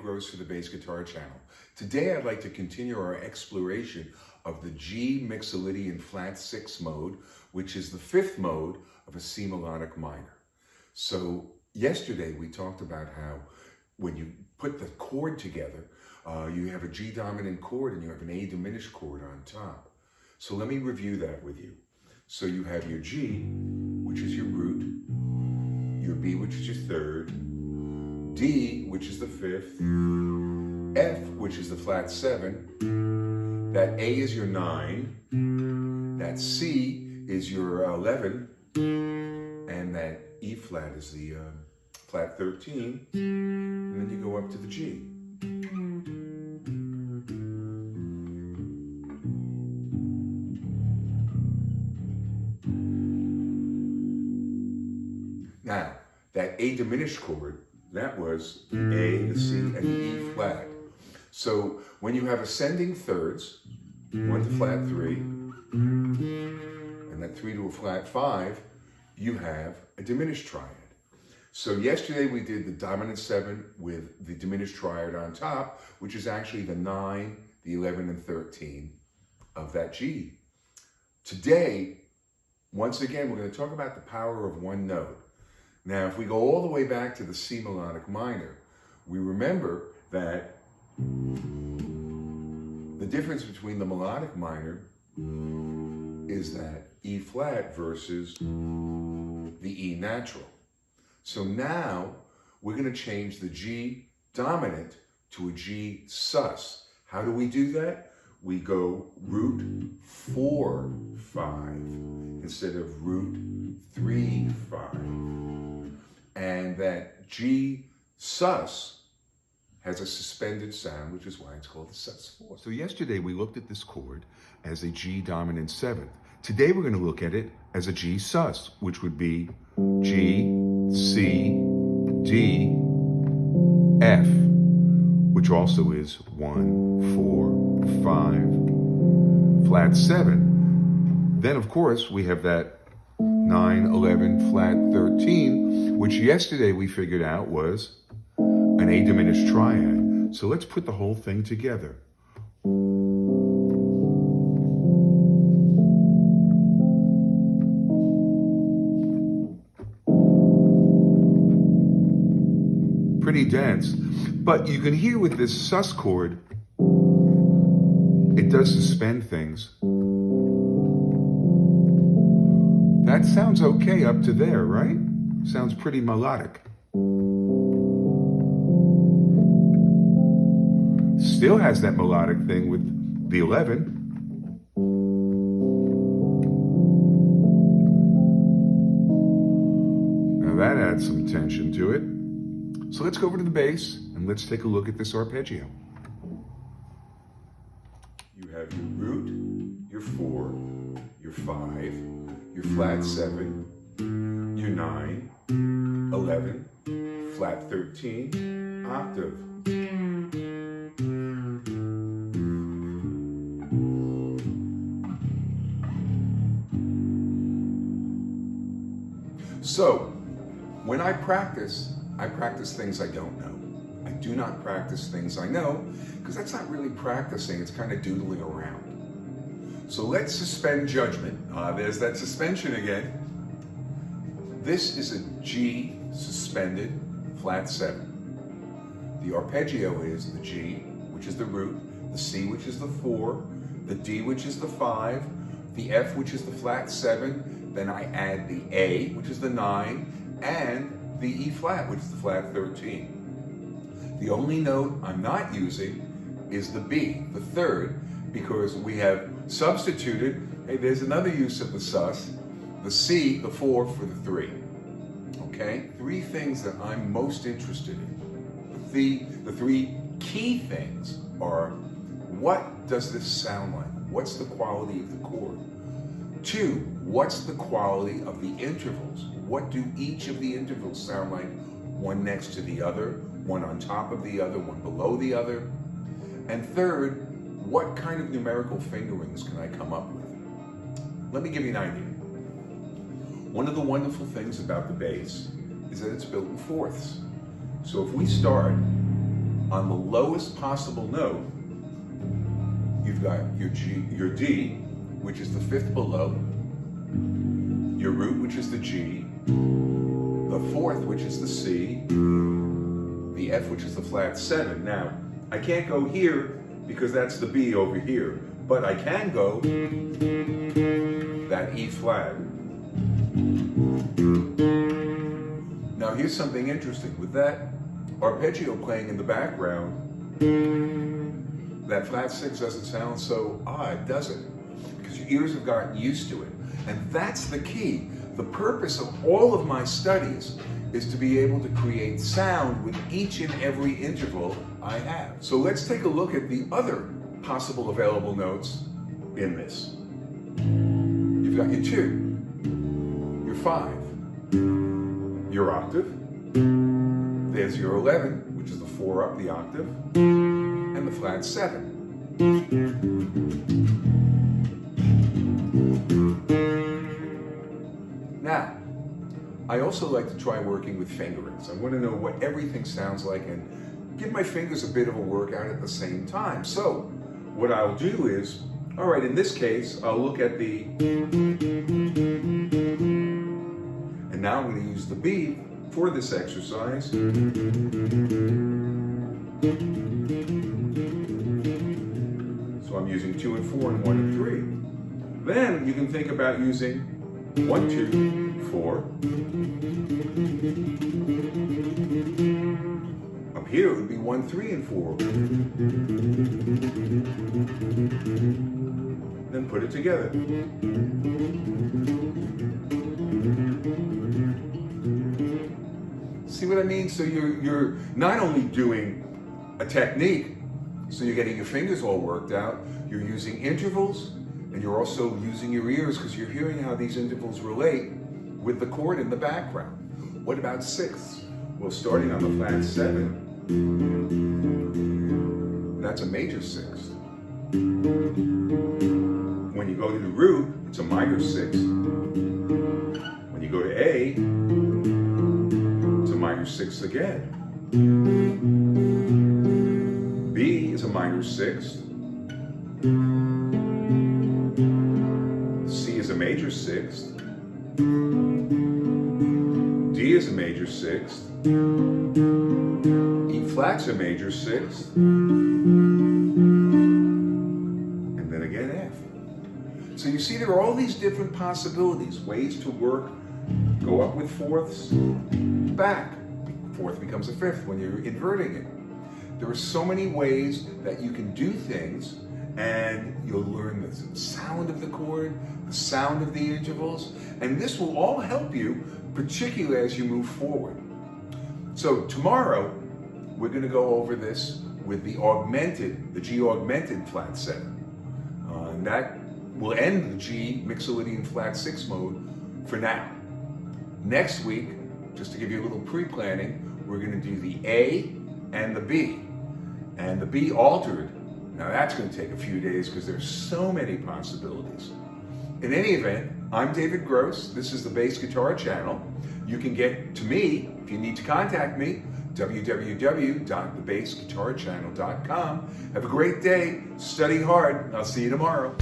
Gross for the Bass Guitar Channel. Today I'd like to continue our exploration of the G Mixolydian flat 6 mode, which is the 5th mode of a C melodic minor. So yesterday we talked about how when you put the chord together, you have a G dominant chord and you have an A diminished chord on top. So let me review that with you. So you have your G, which is your root, your B, which is your 3rd, D, which is the 5th, F, which is the flat 7, that A is your 9, that C is your 11, and that E flat is the flat 13, and then you go up to the G. Now, that A diminished chord, that was the A, the C, and the E flat. So when you have ascending thirds, 1 to flat 3, and that 3 to a flat 5, you have a diminished triad. So yesterday we did the dominant 7 with the diminished triad on top, which is actually the 9, the 11, and 13 of that G. Today, once again, we're going to talk about the power of one note. Now, if we go all the way back to the C melodic minor, we remember that the difference between the melodic minor is that E flat versus the E natural. So now we're going to change the G dominant to a G sus. How do we do that? We go root 4, 5 instead of root 3, 5. And that G sus has a suspended sound, which is why it's called the sus 4. So yesterday we looked at this chord as a G dominant 7th. Today we're going to look at it as a G sus, which would be G, C, D, F, which also is 1, 4, 5, flat 7. Then of course we have that 9, 11, flat 13, which yesterday we figured out was an A diminished triad. So let's put the whole thing together. Pretty dense, but you can hear with this sus chord, it does suspend things. That sounds okay up to there, right? Sounds pretty melodic. Still has that melodic thing with the 11. Now that adds some tension to it. So let's go over to the bass and let's take a look at this arpeggio. You have your root, your 4, your 5, your flat 7, your 9, 11, flat 13, octave. So, when I practice things I don't know. I do not practice things I know, because that's not really practicing, it's kind of doodling around. So let's suspend judgment. There's that suspension again. This is a G suspended flat 7. The arpeggio is the G, which is the root, the C, which is the 4, the D, which is the 5, the F, which is the flat 7, then I add the A, which is the 9, and the E flat, which is the flat 13. The only note I'm not using is the B, the 3rd, because we have substituted, hey, there's another use of the sus, the C, the 4 for the 3. Okay? 3 things that I'm most interested in. The 3 key things are, what does this sound like? What's the quality of the chord? 2, what's the quality of the intervals? What do each of the intervals sound like? One next to the other, one on top of the other, one below the other. And 3rd, what kind of numerical fingerings can I come up with? Let me give you an idea. One of the wonderful things about the bass is that it's built in fourths. So if we start on the lowest possible note, you've got your G, your D, which is the fifth below, your root, which is the G, the fourth, which is the C, the F, which is the flat 7. Now, I can't go here because that's the B over here, but I can go that E flat. Now, here's something interesting. With that arpeggio playing in the background, that flat 6 doesn't sound so odd, does it? Because your ears have gotten used to it. And that's the key. The purpose of all of my studies is to be able to create sound with each and every interval I have. So let's take a look at the other possible available notes in this. You've got your 2, your 5, your octave, there's your 11, which is the 4 up the octave, and the flat 7. Now, I also like to try working with fingerings. I want to know what everything sounds like and give my fingers a bit of a workout at the same time. So, what I'll do is, all right, in this case, I'll look at the, and now I'm going to use the B for this exercise. So I'm using 2 and 4 and 1 and 3. Then you can think about using 1, 2, 4. Up here it would be 1, 3, and 4. Then put it together. See what I mean? So you're not only doing a technique, so you're getting your fingers all worked out, you're using intervals, and you're also using your ears because you're hearing how these intervals relate with the chord in the background. What about sixths? Well, starting on the flat 7, that's a major sixth. When you go to the root, it's a minor sixth. When you go to A, it's a minor sixth again. B is a minor sixth. C is a major sixth. D is a major sixth. E flat's a major sixth. And then again F. So you see there are all these different possibilities, ways to work. Go up with fourths, back. Fourth becomes a fifth when you're inverting it. There are so many ways that you can do things, and you'll learn the sound of the chord, the sound of the intervals, and this will all help you, particularly as you move forward. So tomorrow, we're going to go over this with the G augmented flat 7. And that will end the G Mixolydian flat 6 mode for now. Next week, just to give you a little pre-planning, we're going to do the A and the B. And the B altered. Now that's going to take a few days because there's so many possibilities. In any event, I'm David Gross. This is the Bass Guitar Channel. You can get to me if you need to contact me, www.thebassguitarchannel.com. Have a great day. Study hard. I'll see you tomorrow.